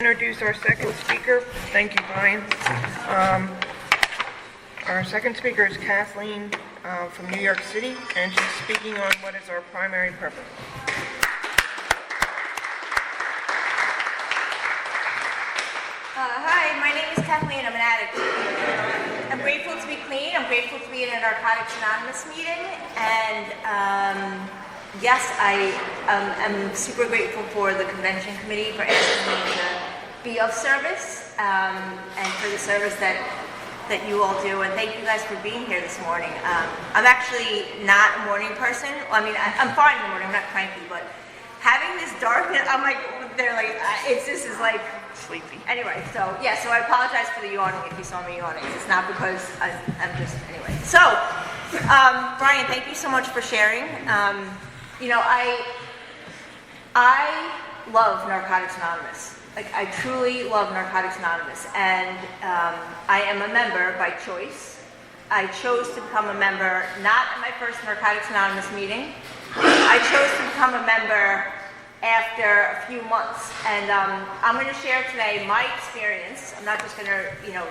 introduce our second speaker. Thank you, Brian. Our second speaker is Kathleen from New York City, and she's speaking on what is our primary purpose. Hi, my name is Kathleen. I'm an addict. I'm grateful to be clean. I'm grateful to be in a Narcotics Anonymous meeting. And yes, I am super grateful for the convention committee for asking me to be of service and for the service that you all do. And thank you guys for being here this morning. I'm actually not a morning person. Well, I mean, I'm fine in the morning. I'm not cranky, but having this darkness, I'm like, they're like, this is like sleepy. Anyway, so yeah, so I apologize for the yawning if you saw me yawning. It's not because I'm just, anyway. So, Brian, thank you so much for sharing. You know, I love Narcotics Anonymous. Like, I truly love Narcotics Anonymous, and I am a member by choice. I chose to become a member not at my first Narcotics Anonymous meeting. I chose to become a member after a few months, and I'm going to share today my experience. I'm not just going to, you know,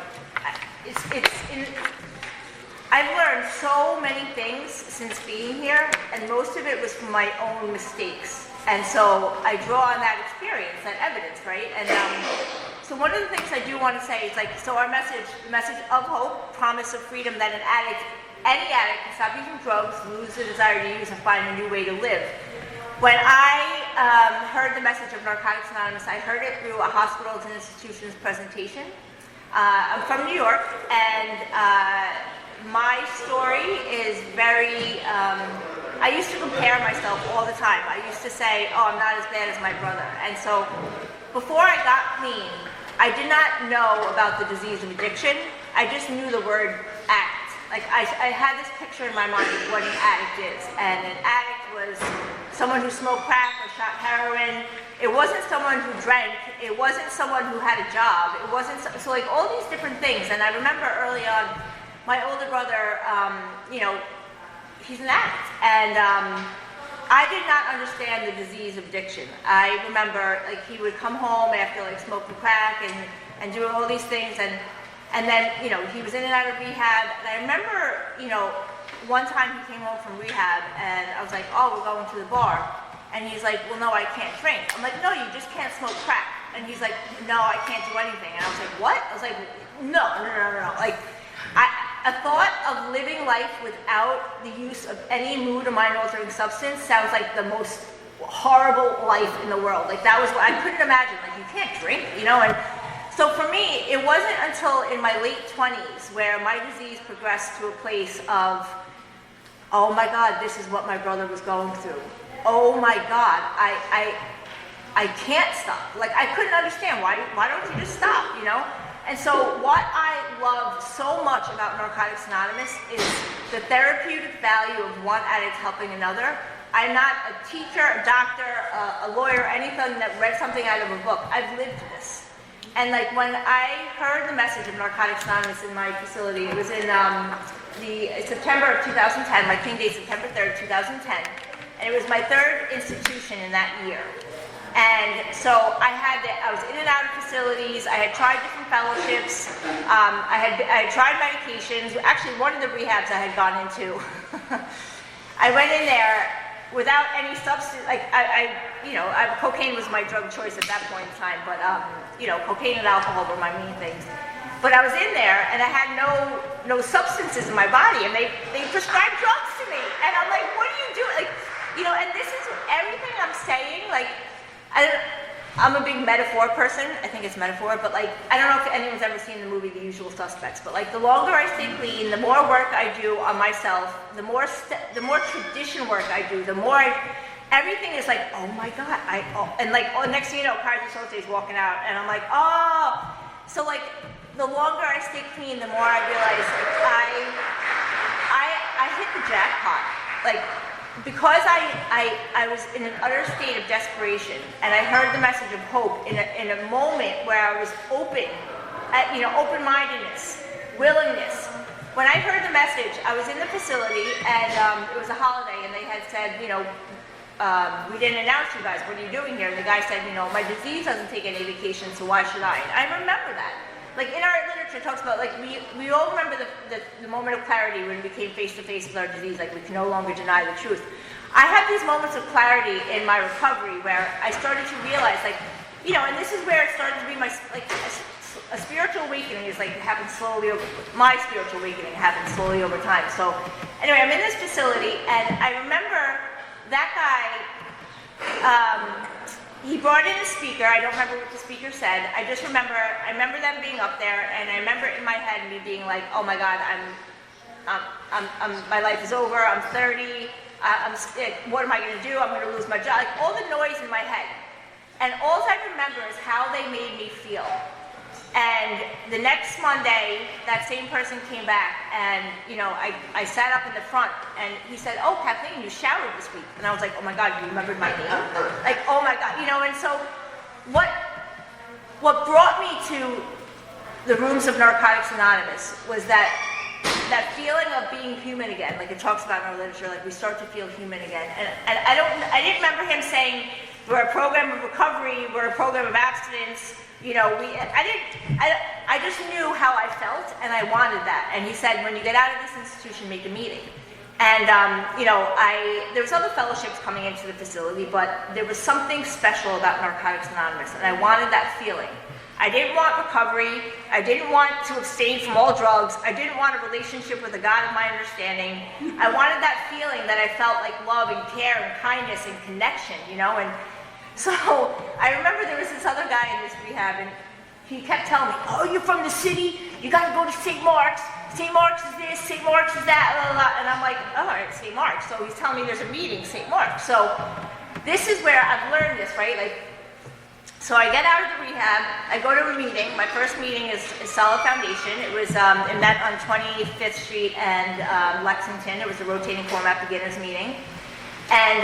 I've learned so many things since being here, and most of it was from my own mistakes. And so I draw on that experience, that evidence, right? And so one of the things I do want to say is, like, so our message, the message of hope, promise of freedom, that an addict, any addict, can stop using drugs, lose the desire to use, and find a new way to live. When I heard the message of Narcotics Anonymous, I heard it through a hospitals and institutions presentation. I'm from New York, and my story is very, I used to compare myself all the time. I used to say, oh, I'm not as bad as my brother. And so before I got clean, I did not know about the disease of addiction. I just knew the word addict. Like, I had this picture in my mind of what an addict is. And an addict was someone who smoked crack or shot heroin. It wasn't someone who drank. It wasn't someone who had a job. It wasn't, so like all these different things. And I remember early on, my older brother, you know, he's an addict. And I did not understand the disease of addiction. I remember, like, he would come home after, like, smoking crack and doing all these things. And then, you know, he was in and out of rehab. And I remember, you know, one time he came home from rehab, and I was like, oh, we're going to the bar. And he's like, well, no, I can't drink. I'm like, no, you just can't smoke crack. And he's like, no, I can't do anything. And I was like, what? I was like, no. Like, a thought of living life without the use of any mood or mind-altering substance sounds like the most horrible life in the world. Like, that was what I couldn't imagine. Like, you can't drink, you know? And so for me, it wasn't until in my late 20s where my disease progressed to a place of, oh my God, this is what my brother was going through. Oh my God, I can't stop. Like, I couldn't understand, why don't you just stop, you know? And so what I love so much about Narcotics Anonymous is the therapeutic value of one addict helping another. I'm not a teacher, a doctor, a lawyer, anything that read something out of a book. I've lived this. And like, when I heard the message of Narcotics Anonymous in my facility, it was in September of 2010, my clean date, September 3rd, 2010. And it was my third institution in that year. And so I was in and out of facilities. I had tried different fellowships. I had tried medications. Actually, one of the rehabs I had gone into, I went in there without any substance. Like, cocaine was my drug choice at that point in time. But you know, cocaine and alcohol were my main things. But I was in there, and I had no substances in my body, and they prescribed drugs to me. And I'm like, what are you doing? Like, you know, and this is everything I'm saying. Like, I'm a big metaphor person. I think it's metaphor, but like, I don't know if anyone's ever seen the movie The Usual Suspects, but like, the longer I stay clean, the more work I do on myself, the more tradition work I do, the more everything is like, oh my God, and like, next thing you know, Kaiser Soze is walking out, and I'm like, oh, so like, the longer I stay clean, the more I realize, like, I hit the jackpot, like, because I was in an utter state of desperation, and I heard the message of hope in a moment where I was open, you know, open-mindedness, willingness. When I heard the message, I was in the facility, and it was a holiday, and they had said, you know, we didn't announce you guys, what are you doing here? And the guy said, you know, my disease doesn't take any vacation, so why should I? And I remember that. Like in our literature, it talks about, like, we all remember the moment of clarity when we became face to face with our disease, like we can no longer deny the truth. I have these moments of clarity in my recovery where I started to realize, like, you know, and this is where it started to be my, like, a spiritual awakening is like, it happens slowly over, my spiritual awakening happens slowly over time. So anyway, I'm in this facility, and I remember that guy, he brought in a speaker. I don't remember what the speaker said. I remember them being up there, and I remember in my head me being like, oh my God, my life is over, I'm 30, I'm sick, what am I gonna do? I'm gonna lose my job, like all the noise in my head. And all I remember is how they made me feel. And the next Monday, that same person came back, and you know, I sat up in the front, and he said, "Oh, Kathleen, you showered this week." And I was like, "Oh my God, you remembered my name?" Like, oh my God, you know. And so, what brought me to the rooms of Narcotics Anonymous was that feeling of being human again. Like it talks about in our literature, like we start to feel human again. And I didn't remember him saying, "We're a program of recovery, we're a program of abstinence." You know, I just knew how I felt, and I wanted that. And he said, when you get out of this institution, make a meeting. And, you know, there was other fellowships coming into the facility, but there was something special about Narcotics Anonymous, and I wanted that feeling. I didn't want recovery. I didn't want to abstain from all drugs. I didn't want a relationship with a God of my understanding. I wanted that feeling that I felt like love and care and kindness and connection, you know, and so I remember there was this other guy in this rehab, and he kept telling me, "Oh, you're from the city, you gotta go to St. Mark's. St. Mark's is this, St. Mark's is that, blah, blah, blah." And I'm like, "All right, St. Mark's." So he's telling me there's a meeting, St. Mark's. So this is where I've learned this, right? Like, so I get out of the rehab, I go to a meeting. My first meeting is Solid Foundation. It was, it met on 25th Street and Lexington. It was a rotating format beginners meeting. And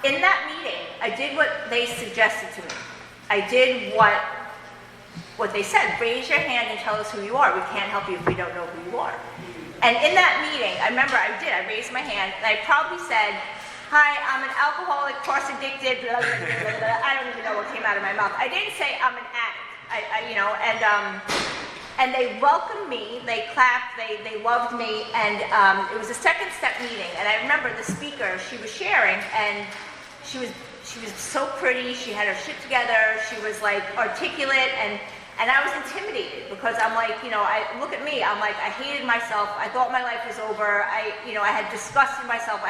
in that meeting, I did what they suggested to me. I did what they said. Raise your hand and tell us who you are. We can't help you if we don't know who you are. And in that meeting, I remember I raised my hand, and I probably said, "Hi, I'm an alcoholic, cross-addicted, blah, blah, blah, blah." I don't even know what came out of my mouth. I didn't say I'm an addict, you know, and they welcomed me, they clapped, they loved me, and it was a second step meeting. And I remember the speaker, she was sharing, and she was so pretty, she had her shit together, she was like articulate, and I was intimidated because I'm like, you know, look at me, I'm like, I hated myself, I thought my life was over, I had disgusted myself,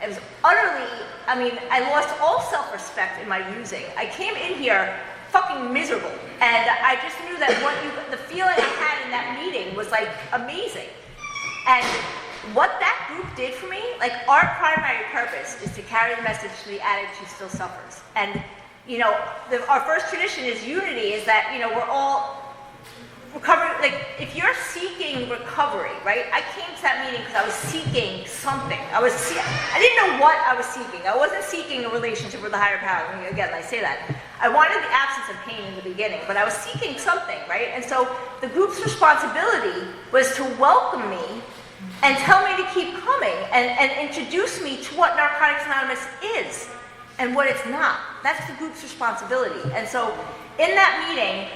it was utterly, I mean, I lost all self-respect in my using. I came in here fucking miserable, and I just knew that the feeling I had in that meeting was like amazing. And what that group did for me, like our primary purpose is to carry the message to the addict who still suffers. And, you know, our first tradition is unity, is that, you know, we're all recovering. Like, if you're seeking recovery, right? I came to that meeting because I was seeking something. I didn't know what I was seeking. I wasn't seeking a relationship with a higher power. I mean, again, I say that. I wanted the absence of pain in the beginning, but I was seeking something, right? And so the group's responsibility was to welcome me and tell me to keep coming, and introduce me to what Narcotics Anonymous is and what it's not. That's the group's responsibility. And so in that meeting,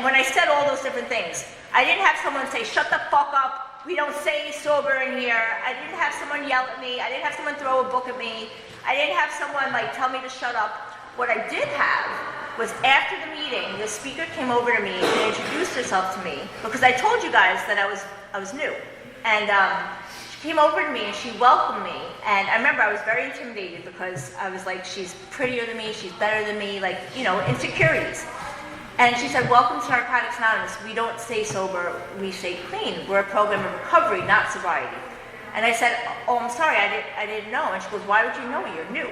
when I said all those different things, I didn't have someone say, "Shut the fuck up, we don't say sober in here." I didn't have someone yell at me. I didn't have someone throw a book at me. I didn't have someone like tell me to shut up. What I did have was, after the meeting, the speaker came over to me and introduced herself to me, because I told you guys that I was new. And she came over to me and she welcomed me. And I remember I was very intimidated because I was like, she's prettier than me, she's better than me, like, you know, insecurities. And she said, "Welcome to Narcotics Anonymous. We don't say sober, we say clean. We're a program of recovery, not sobriety." And I said, "Oh, I'm sorry, I didn't know." And she goes, "Why would you know? You're new."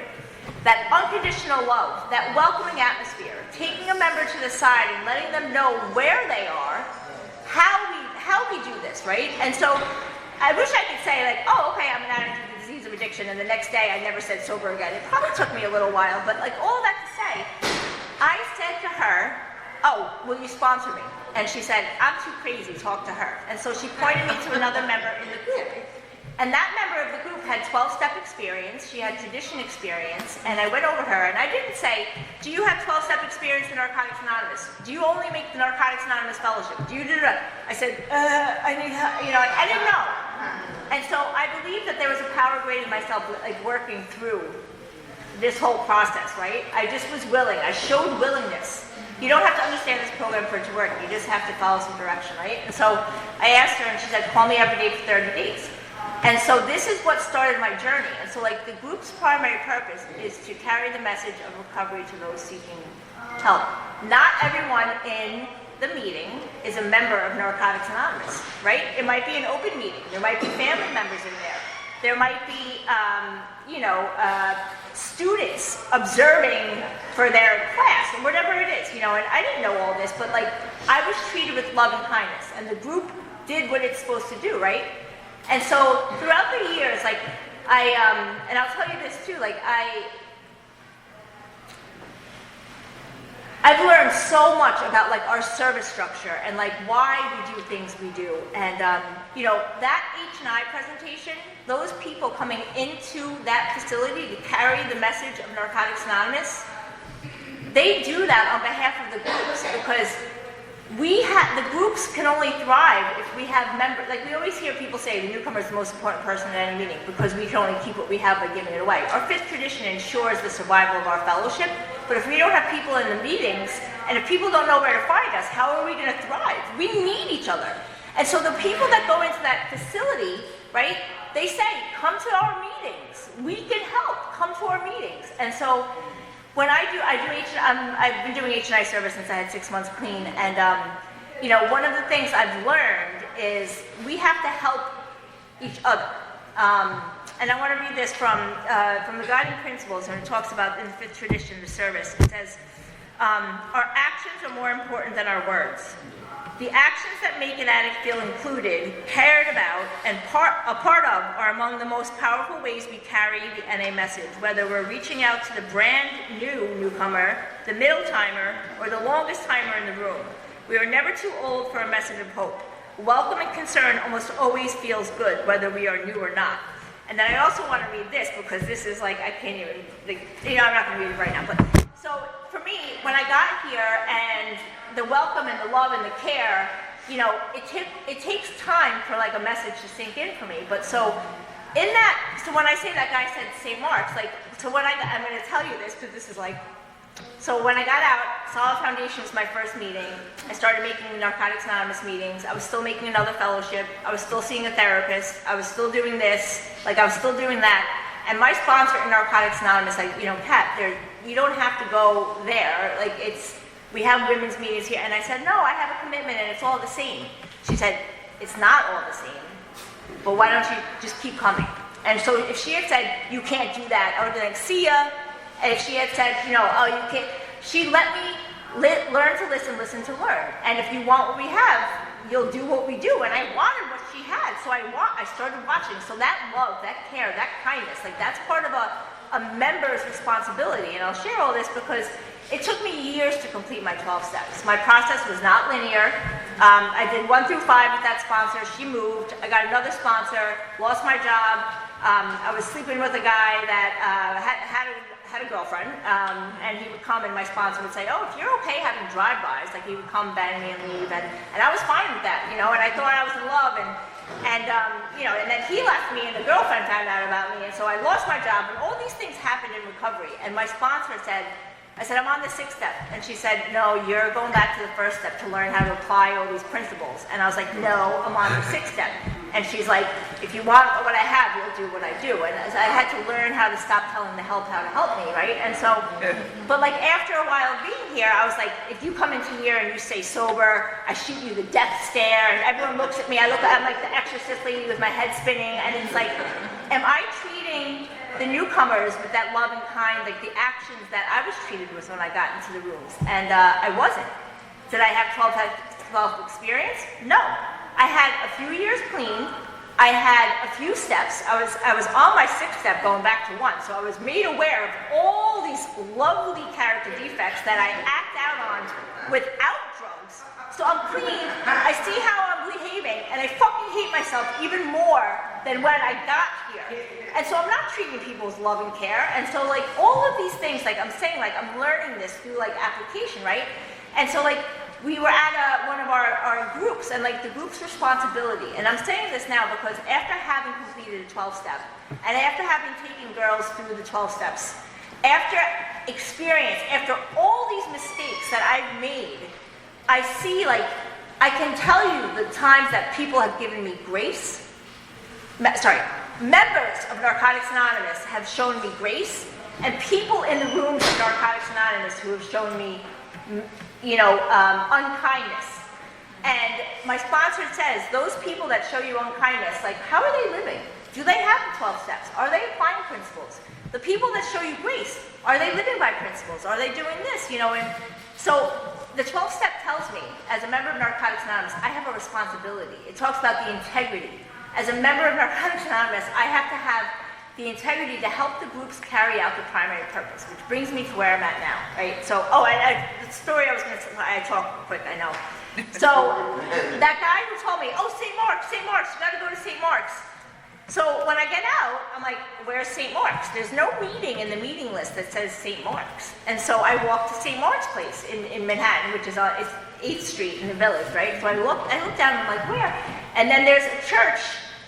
That unconditional love, that welcoming atmosphere, taking a member to the side and letting them know where they are, how we do this, right? And so I wish I could say, like, "Oh, okay, I'm an addict to the disease of addiction," and the next day I never said sober again. It probably took me a little while, but like all that to say, I said to her, "Oh, will you sponsor me?" And she said, "I'm too crazy, talk to her." And so she pointed me to another member in the group. And that member of the group had 12-step experience, she had tradition experience, and I went over her and I didn't say, do you have 12-step experience in Narcotics Anonymous? Do you only make the Narcotics Anonymous Fellowship? Do you do that? I said, I need help, I didn't know. And so I believe that there was a power greater than myself, like working through this whole process, right? I just was willing, I showed willingness. You don't have to understand this program for it to work. You just have to follow some direction, right? And so I asked her, and she said, call me every day for 30 days. And so this is what started my journey. And so like the group's primary purpose is to carry the message of recovery to those seeking help. Not everyone in the meeting is a member of Narcotics Anonymous, right? It might be an open meeting. There might be family members in there. There might be, students observing for their class or whatever it is, and I didn't know all this, but like I was treated with love and kindness, and the group did what it's supposed to do, right? And so throughout the years, like and I'll tell you this too, like I've learned so much about like our service structure and like why we do things we do. And that H&I presentation, those people coming into that facility to carry the message of Narcotics Anonymous, they do that on behalf of the groups, because the groups can only thrive if we have members. Like we always hear people say the newcomer is the most important person at any meeting because we can only keep what we have by giving it away. Our fifth tradition ensures the survival of our fellowship, but if we don't have people in the meetings, and if people don't know where to find us, how are we going to thrive? We need each other. And so the people that go into that facility, right, they say, come to our meetings. We can help. Come to our meetings. And so when I've been doing H&I service since I had 6 months clean, and one of the things I've learned is we have to help each other. And I want to read this from the guiding principles, and it talks about in the fifth tradition, the service. It says, our actions are more important than our words. The actions that make an addict feel included, cared about, and a part of are among the most powerful ways we carry the NA message, whether we're reaching out to the brand new newcomer, the middle timer, or the longest timer in the room. We are never too old for a message of hope. Welcome and concern almost always feels good, whether we are new or not. And then I also want to read this, because this is like, I can't even, I'm not going to read it right now. But so for me, when I got here and the welcome and the love and the care, it takes time for like a message to sink in for me. But so when I say that guy said St. Mark's, I'm going to tell you this, because this is like, so when I got out, Solid Foundation was my first meeting. I started making Narcotics Anonymous meetings. I was still making another fellowship. I was still seeing a therapist. I was still doing this. I was still doing that. And my sponsor in Narcotics Anonymous, Kat, you don't have to go there. We have women's meetings here. And I said, no, I have a commitment and it's all the same. She said, it's not all the same, but why don't you just keep coming? And so if she had said, you can't do that, I would have been like, see ya. And if she had said, oh, you can't, she let me learn to listen to learn. And if you want what we have, you'll do what we do. And I wanted what she had, so I started watching. So that love, that care, that kindness, that's part of a member's responsibility. And I'll share all this because it took me years to complete my 12 steps. My process was not linear. I did 1 through 5 with that sponsor. She moved. I got another sponsor, lost my job. I was sleeping with a guy that had a girlfriend, and he would come and my sponsor would say, oh, if you're okay having drive-bys, he would come bang me and leave, and I was fine with that, and I thought I was in love, and then he left me and the girlfriend found out about me, and so I lost my job, and all these things happened in recovery, and my sponsor said, I said, I'm on the 6th step. And she said, no, you're going back to the 1st step to learn how to apply all these principles. And I was like, no, I'm on the 6th step. And she's like, if you want what I have, you'll do what I do. And I had to learn how to stop telling the help how to help me, right? And so, but after a while of being here, I was like, if you come into here and you stay sober, I shoot you the death stare, and everyone looks at me. I'm like the exorcist lady with my head spinning, and it's like, am I treating the newcomers with that love and kind, the actions that I was treated with when I got into the rooms? And I wasn't. Did I have 12 experience? No. I had a few years clean. I had a few steps. I was on my 6th step going back to 1. So I was made aware of all these lovely character defects that I act out on without drugs. So I'm clean. I see how I'm behaving, and I fucking hate myself even more than when I got here. And so I'm not treating people with love and care. And so like all of these things, like I'm saying, like I'm learning this through like application, right? And so like we were at one of our groups, and like the group's responsibility, and I'm saying this now because after having completed a 12-step, and after having taken girls through the 12 steps, after experience, after all these mistakes that I've made, I see like, I can tell you the times that people have given me grace, members of Narcotics Anonymous have shown me grace, and people in the rooms of Narcotics Anonymous who have shown me unkindness. And my sponsor says, those people that show you unkindness, like, how are they living? Do they have the 12 steps? Are they applying principles? The people that show you grace, are they living by principles? Are they doing this? And so the 12 step tells me, as a member of Narcotics Anonymous, I have a responsibility. It talks about the integrity. As a member of Narcotics Anonymous, I have to have the integrity to help the groups carry out the primary purpose, which brings me to where I'm at now, right? So, the story I was going to say, I talk quick, I know. So, that guy who told me, St. Mark's, you got to go to St. Mark's. So, when I get out, I'm like, where's St. Mark's? There's no meeting in the meeting list that says St. Mark's. And so, I walked to St. Mark's place in Manhattan, which is it's 8th Street in the Village, right? So, I look down, and I'm like, where? And then there's a church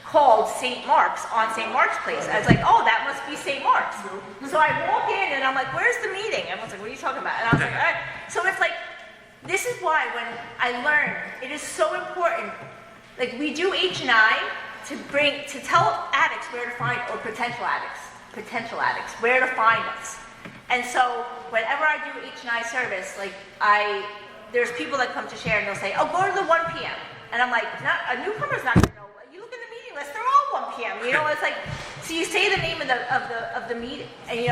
called St. Mark's on St. Mark's Place. I was like, that must be St. Mark's. So I walk in and I'm like, where's the meeting? Everyone's like, what are you talking about? And I was like, all right. So it's like, this is why when I learned, it is so important. Like we do H&I to tell addicts where to find, or potential addicts, where to find us. And so whenever I do H&I service, like there's people that come to share and they'll say, go to the 1 p.m. And I'm like, a newcomer's not gonna know. They're all 1 p.m. It's like, so you say the name of the meeting, and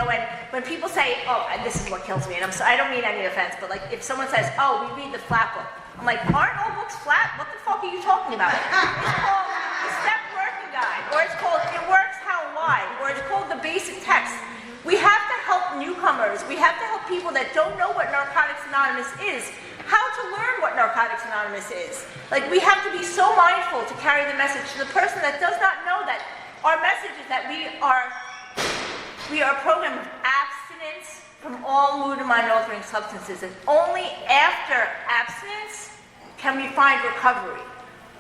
when people say, this is what kills me, and I don't mean any offense, but like if someone says, we read the flat book, I'm like, aren't all books flat? What the fuck are you talking about? It's called the Step Working Guide, or it's called It Works How and Why, or it's called the Basic Text. We have to help newcomers. We have to help people that don't know what Narcotics Anonymous is, how to learn what Narcotics Anonymous is. Like, we have to be so mindful to carry the message to the person that does not know that our message is that we are a program of abstinence from all mood and mind-altering substances, and only after abstinence can we find recovery.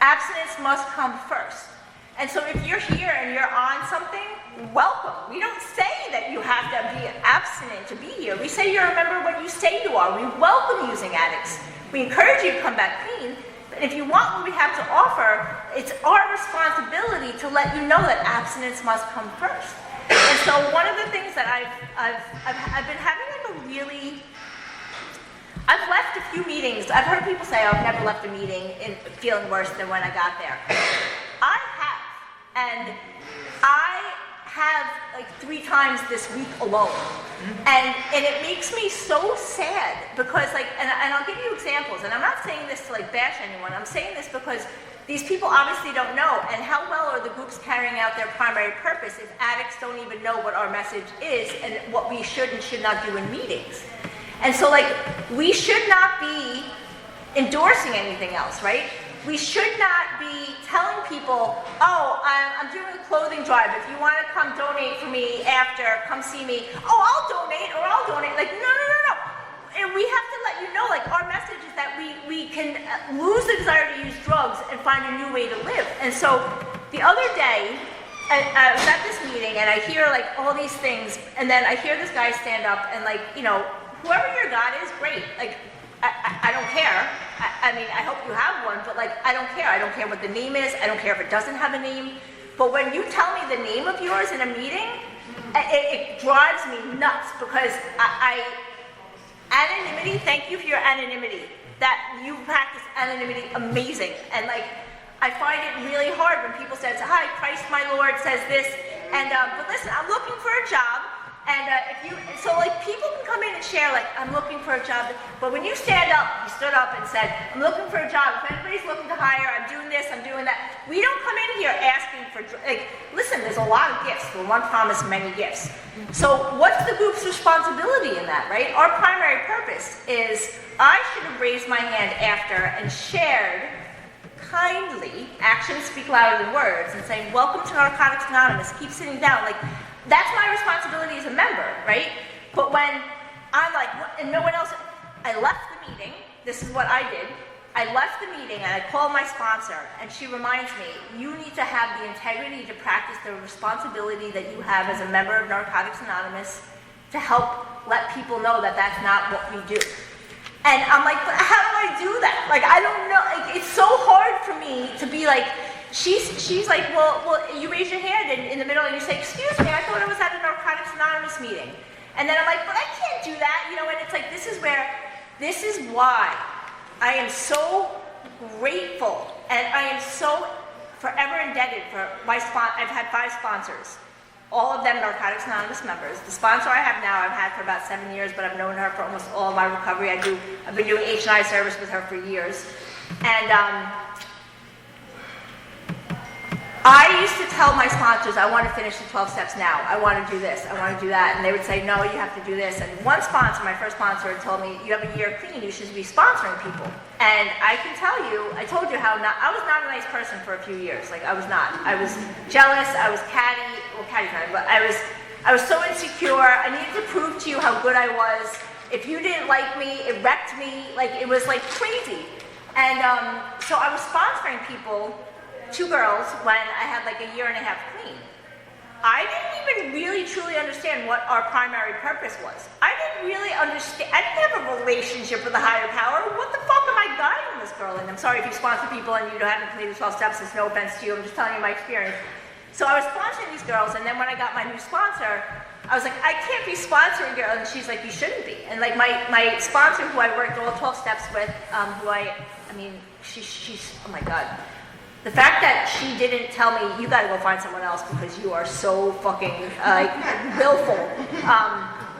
Abstinence must come first. And so if you're here and you're on something, welcome. We don't say that you have to be abstinent to be here. We say you're a member when you say you are. We welcome using addicts. We encourage you to come back clean. But if you want what we have to offer, it's our responsibility to let you know that abstinence must come first. And so one of the things that I've been having like a really, I've left a few meetings. I've heard people say, I've never left a meeting feeling worse than when I got there. I have. And I have like 3 times this week alone. And it makes me so sad because like, and I'll give you examples, and I'm not saying this to like bash anyone, I'm saying this because these people obviously don't know, and how well are the groups carrying out their primary purpose if addicts don't even know what our message is and what we should and should not do in meetings. And so like, we should not be endorsing anything else, right? We should not be telling people, I'm doing a clothing drive. If you want to come donate for me after, come see me. I'll donate. Like, no. And we have to let you know, like, our message is that we can lose the desire to use drugs and find a new way to live. And so the other day, I was at this meeting and I hear like all these things, and then I hear this guy stand up and like, whoever your God is, great. Like, I don't care. I mean, I hope you have one, but like, I don't care. I don't care what the name is. I don't care if it doesn't have a name. But when you tell me the name of yours in a meeting, it drives me nuts because anonymity, thank you for your anonymity. That you practice anonymity amazing. And like, I find it really hard when people say, hi, Christ my Lord says this. And, but listen, I'm looking for a job. And so like people can come in and share like, I'm looking for a job, but when you stand up, you stood up and said, I'm looking for a job, if anybody's looking to hire, I'm doing this, I'm doing that. We don't come in here asking for, like, listen, there's a lot of gifts, but one promise, many gifts. So what's the group's responsibility in that, right? Our primary purpose is, I should have raised my hand after and shared kindly, actions speak louder than words, and saying, welcome to Narcotics Anonymous, keep sitting down. Like, that's my responsibility as a member, right? But when I'm like, what? And no one else, I left the meeting, this is what I did. I left the meeting and I called my sponsor, and she reminds me, you need to have the integrity to practice the responsibility that you have as a member of Narcotics Anonymous to help let people know that that's not what we do. And I'm like, but how do I do that? Like, I don't know. Like, it's so hard for me to be like, she's like, well, you raise your hand in the middle and you say, excuse me, I thought I was at a Narcotics Anonymous meeting. And then I'm like, but I can't do that, you know, and it's like, this is why I am so grateful and I am so forever indebted for my I've had 5 sponsors. All of them Narcotics Anonymous members. The sponsor I have now, I've had for about 7 years, but I've known her for almost all of my recovery. I've been doing H&I service with her for years. And I used to tell my sponsors, I want to finish the 12 steps now. I want to do this. I want to do that. And they would say, no, you have to do this. And one sponsor, my first sponsor, told me, you have a year clean. You should be sponsoring people. And I can tell you, I told you how I was not a nice person for a few years. Like, I was not. I was jealous. I was catty. Well, catty's not, but I was so insecure. I needed to prove to you how good I was. If you didn't like me, it wrecked me. Like, it was like crazy. And so I was sponsoring people, 2 girls, when I had like a year and a half clean. I didn't even really truly understand what our primary purpose was. I didn't really understand. I didn't have a relationship with a higher power. What the fuck am I guiding this girl in? I'm sorry if you sponsor people and you haven't completed 12 steps. It's no offense to you. I'm just telling you my experience. So I was sponsoring these girls, and then when I got my new sponsor, I was like, I can't be sponsoring girls. And she's like, you shouldn't be. And like my sponsor, who I worked all 12 steps with, she's, oh my God. The fact that she didn't tell me, you gotta go find someone else because you are so fucking willful.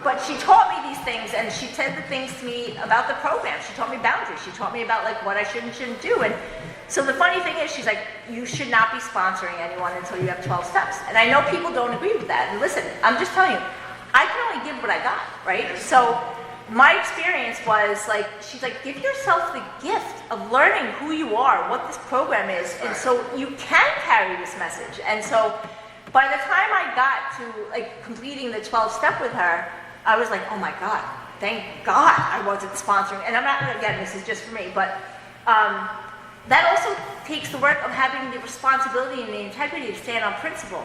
But she taught me these things, and she said the things to me about the program. She taught me boundaries. She taught me about like what I should and shouldn't do. And so the funny thing is, she's like, you should not be sponsoring anyone until you have 12 steps. And I know people don't agree with that. And listen, I'm just telling you, I can only give what I got, right? So my experience was like, she's like, give yourself the gift of learning who you are, what this program is, and so you can carry this message. And so by the time I got to like completing the 12 step with her, I was like, oh my God, thank God I wasn't sponsoring. And I'm not, again, this is just for me, but that also takes the work of having the responsibility and the integrity to stand on principle.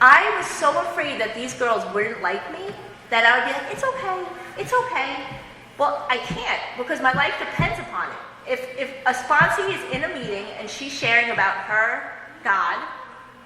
I was so afraid that these girls wouldn't like me that I would be like, it's okay, it's okay. Well, I can't, because my life depends upon it. If a sponsee is in a meeting and she's sharing about her God,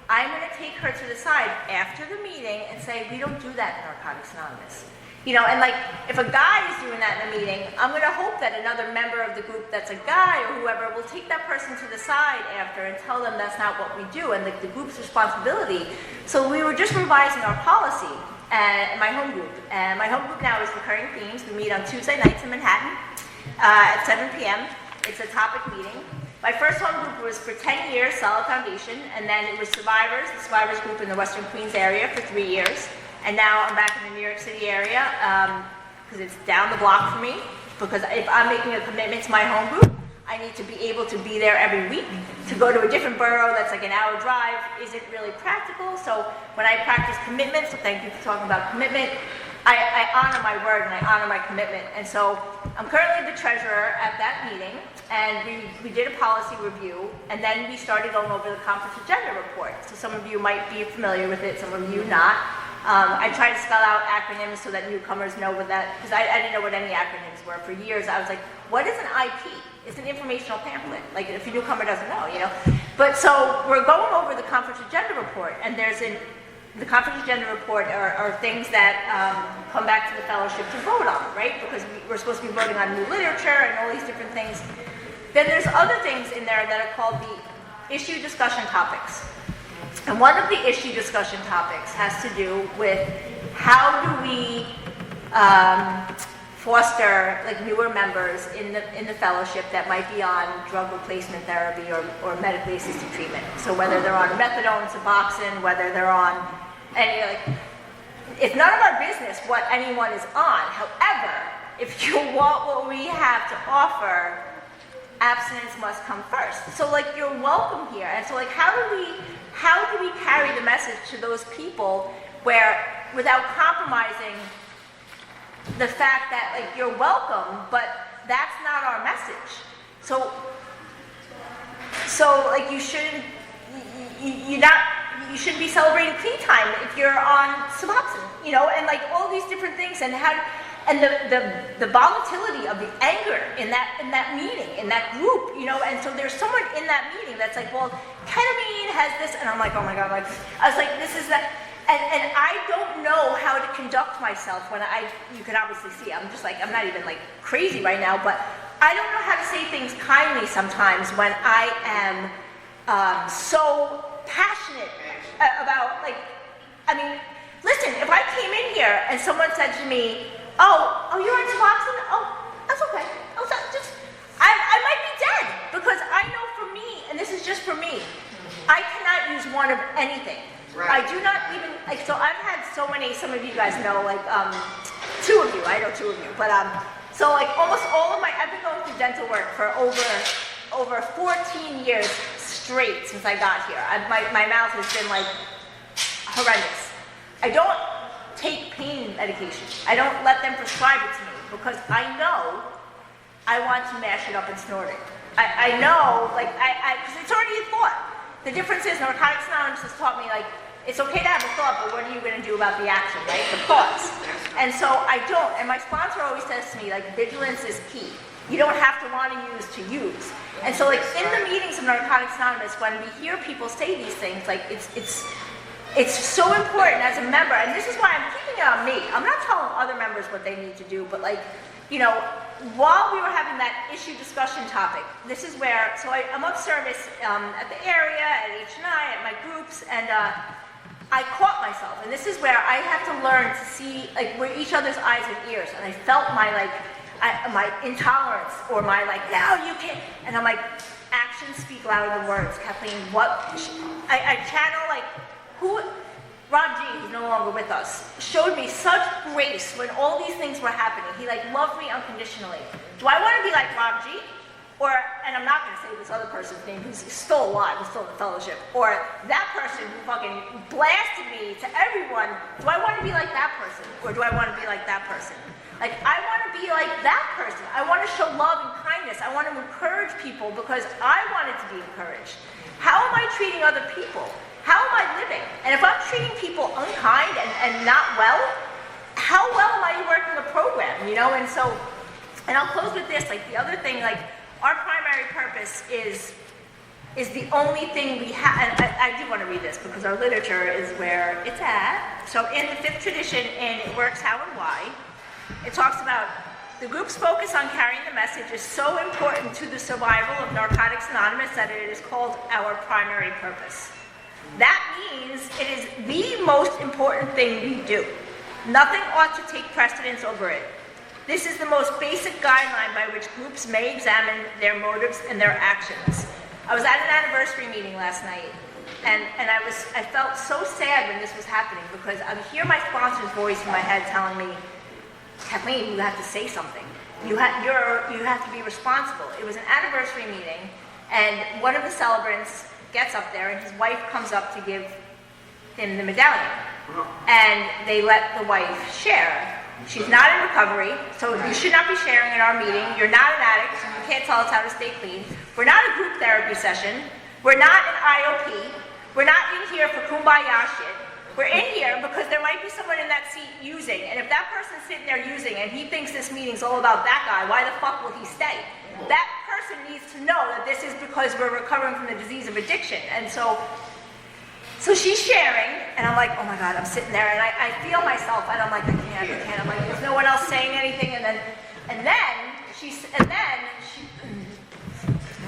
I'm going to take her to the side after the meeting and say, we don't do that in Narcotics Anonymous. You know, and like, if a guy is doing that in a meeting, I'm going to hope that another member of the group that's a guy or whoever will take that person to the side after and tell them that's not what we do, and like the group's responsibility. So we were just revising our policy at my home group. And my home group now is Recurring Themes. We meet on Tuesday nights in Manhattan at 7 p.m. It's a topic meeting. My first home group was for 10 years, Solid Foundation, and then it was Survivors, the Survivors group in the Western Queens area for 3 years. And now I'm back in the New York City area because it's down the block for me. Because if I'm making a commitment to my home group, I need to be able to be there every week. To go to a different borough that's like an hour drive isn't really practical. So when I practice commitment, so thank you for talking about commitment, I honor my word and I honor my commitment. And so I'm currently the treasurer at that meeting, and we did a policy review, and then we started going over the conflict of gender report. So some of you might be familiar with it, some of you not. I tried to spell out acronyms so that newcomers know what that, because I didn't know what any acronyms were. For years, I was like, what is an IP? It's an informational pamphlet. Like, if a newcomer doesn't know, you know? But so we're going over the conflict of gender report, and the conflict of gender report are things that come back to the fellowship to vote on, right? Because we're supposed to be voting on new literature and all these different things. Then there's other things in there that are called the issue discussion topics. And one of the issue discussion topics has to do with how do we foster like newer members in the fellowship that might be on drug replacement therapy or medically assisted treatment. So whether they're on methadone, Suboxone, whether they're on any, like, it's none of our business what anyone is on. However, if you want what we have to offer, absolutely. abstinence must come first. So like, you're welcome here. And so like, how do we carry the message to those people where, without compromising the fact that like, you're welcome, but that's not our message. So like, you shouldn't be celebrating clean time if you're on Suboxone, and like all these different things, and the volatility of the anger in that meeting, in that group, and so there's someone in that meeting that's like, well, ketamine has this, and I'm like, oh my God, like, I was like, this is that, and I don't know how to conduct myself when you can obviously see, I'm just like, I'm not even like crazy right now, but I don't know how to say things kindly sometimes when I am so passionate about, like, I mean, listen, if I came in here and someone said to me, oh, you're on Suboxone? Oh, that's okay. Oh, I might be dead, because I know for me, and this is just for me, I cannot use one of anything. Right. I do not even, like, so I've had so many, some of you guys know, like, two of you, I know two of you, but, so like almost all of I've been going through dental work for over 14 years straight since I got here. My mouth has been like horrendous. I don't take pain medication. I don't let them prescribe it to me because I know I want to mash it up and snort it. I know, like, because it's already a thought. The difference is Narcotics Anonymous has taught me, like, it's okay to have a thought, but what are you going to do about the action, right? The thoughts. And so I don't. And my sponsor always says to me, like, vigilance is key. You don't have to want to use. And so, like, in the meetings of Narcotics Anonymous, when we hear people say these things, like, it's so important as a member. And this is why I'm keeping it on me. I'm not telling other members what they need to do, but, like, while we were having that issue discussion topic, this is where, so I'm of service at the area, at H&I, at my groups, and I caught myself, and this is where I have to learn to see, like, we're each other's eyes and ears, and I felt my, like, my intolerance, or my, like, no, you can't, and I'm like, actions speak louder than words. Kathleen, I channel, like, Rob G, who's no longer with us, showed me such grace when all these things were happening. He, like, loved me unconditionally. Do I want to be like Rob G? And I'm not going to say this other person's name who's still alive, who's still in the fellowship, or that person who fucking blasted me to everyone. Do I want to be like that person? Or do I want to be like that person? Like, I want to be like that person. I want to show love and kindness. I want to encourage people because I wanted to be encouraged. How am I treating other people? How am I living? And if I'm treating people unkind and not well, how well am I working the program, And so, and I'll close with this, like, the other thing, like, our primary purpose is the only thing we have, and I do want to read this because our literature is where it's at. So in the fifth tradition, in It Works How and Why, it talks about the group's focus on carrying the message is so important to the survival of Narcotics Anonymous that it is called our primary purpose. That means it is the most important thing we do. Nothing ought to take precedence over it. This is the most basic guideline by which groups may examine their motives and their actions. I was at an anniversary meeting last night, and I felt so sad when this was happening because I would hear my sponsor's voice in my head telling me, Kathleen, you have to say something. You have to be responsible. It was an anniversary meeting, and one of the celebrants gets up there, and his wife comes up to give him the medallion. And they let the wife share. She's not in recovery, so you should not be sharing in our meeting. You're not an addict, so you can't tell us how to stay clean. We're not a group therapy session. We're not an IOP. We're not in here for kumbaya shit. We're in here because there might be someone in that seat using, and if that person's sitting there using and he thinks this meeting's all about that guy, why the fuck will he stay? That person needs to know that this is because we're recovering from the disease of addiction. And so she's sharing, and I'm like, oh my God, I'm sitting there, and I feel myself, and I'm like, I can't. I'm like, there's no one else saying anything, and then she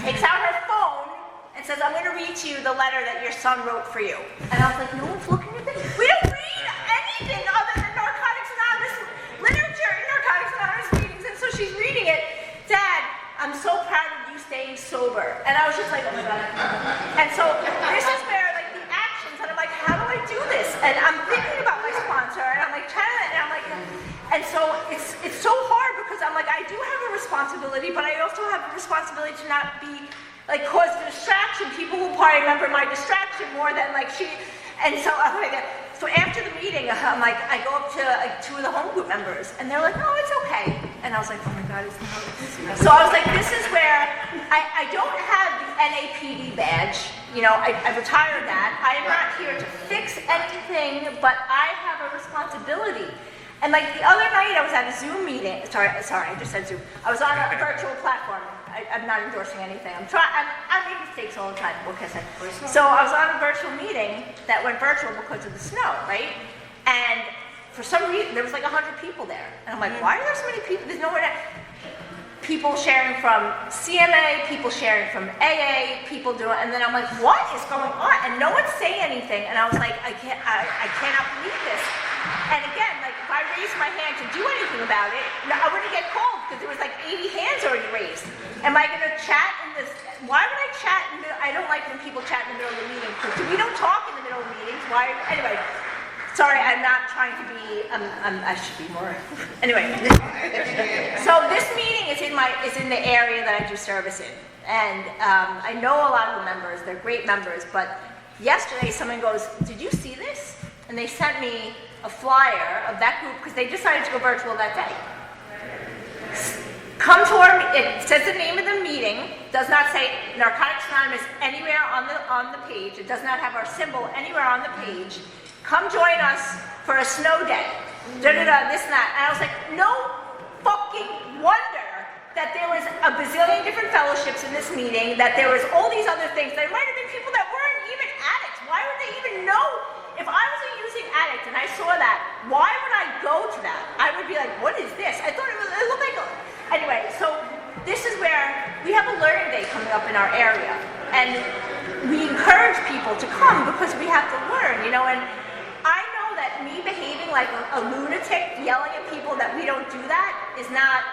takes out her phone and says, I'm going to read to you the letter that your son wrote for you. And I was like, no one's looking at this. We don't read anything other than Narcotics Anonymous literature in Narcotics Anonymous meetings, and so she's reading it. Dad, I'm so proud of you staying sober. And I was just like, oh my God. And so this is where, like, the actions, and I'm like, how do I do this? And I'm thinking about my sponsor, and I'm like, trying to, and I'm like, and so it's so hard because because I'm like, I do have a responsibility, but I also have a responsibility to not be, like, cause distraction. People will probably remember my distraction more than, like, she, and so I'm like, so after the meeting, I'm like, I go up to like 2 of the home group members, and they're like, oh, it's okay. And I was like, oh my God, it's not. So I was like, this is where I don't have the NAPD badge. You know, I retired that. I am not here to fix anything, but I have a responsibility. And like the other night, I was at a Zoom meeting. Sorry, I just said Zoom. I was on a virtual platform. I'm not endorsing anything. I make mistakes all the time. What can I say? So I was on a virtual meeting that went virtual because of the snow, right? And for some reason, there was like 100 people there. And I'm like, why are there so many people? There's nowhere to... People sharing from CMA, people sharing from AA, people doing... And then I'm like, what is going on? And no one's saying anything. And I was like, I cannot believe this. And again, like, if I raised my hand to do anything about it, I wouldn't get called because there was like 80 hands already raised. Am I going to chat in this? Why would I chat in the, I don't like when people chat in the middle of the meeting. We don't talk in the middle of meetings. Why? Anyway, sorry, I'm not trying to be, I should be more. Anyway, so this meeting is in the area that I do service in. And I know a lot of the members, they're great members, but yesterday someone goes, did you see this? And they sent me a flyer of that group because they decided to go virtual that day. Come to our, it says the name of the meeting, does not say Narcotics Anonymous anywhere on the page. It does not have our symbol anywhere on the page. Come join us for a snow day. Da-da-da, this and that. And I was like, no fucking wonder that there was a bazillion different fellowships in this meeting, that there was all these other things. There might have been people that weren't even addicts. Why would they even know? If I was a using addict and I saw that, why would I go to that? I would be like, what is this? I thought it looked like anyway, so this is where we have a learning day coming up in our area. And we encourage people to come because we have to learn, you know, and I know that me behaving like a lunatic, yelling at people that we don't do that is not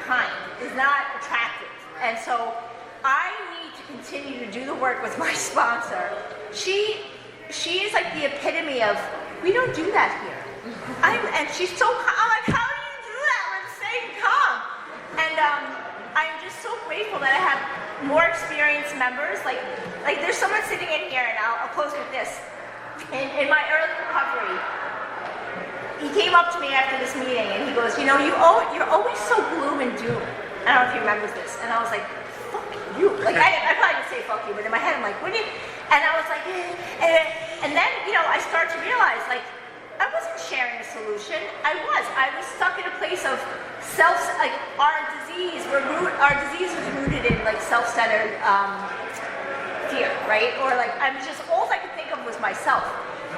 kind, is not attractive. And so I need to continue to do the work with my sponsor. She is like the epitome of, we don't do that here. And she's so calm. I'm like, how do you do that when staying calm? And I'm just so grateful that I have more experienced members. Like there's someone sitting in here, and I'll close with this. In my early recovery, he came up to me after this meeting, and he goes, you know, you're always so gloom and doom. I don't know if he remembers this. And I was like, fuck you. Like, I probably didn't say fuck you, but in my head, I'm like, what do you... And I was like, and then, you know, I started to realize, like, I wasn't sharing a solution. I was stuck in a place of like, our disease is rooted in, like, self-centered fear, right? Or, like, all I could think of was myself.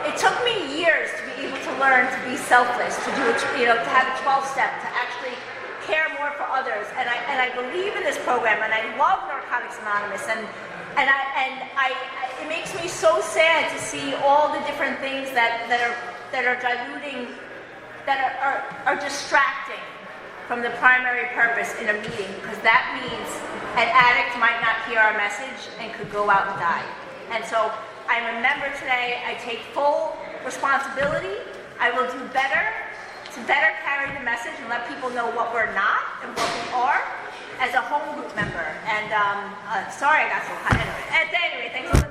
It took me years to be able to learn to be selfless, to do, you know, to have a 12-step, to actually care more for others. And I believe in this program, and I love Narcotics Anonymous, and it makes me so sad to see all the different things that are diluting, that are distracting from the primary purpose in a meeting, because that means an addict might not hear our message and could go out and die. And so I'm a member today. I take full responsibility. I will do better to better carry the message and let people know what we're not and what we are as a home group member. And sorry I got so hot. Anyway, thanks.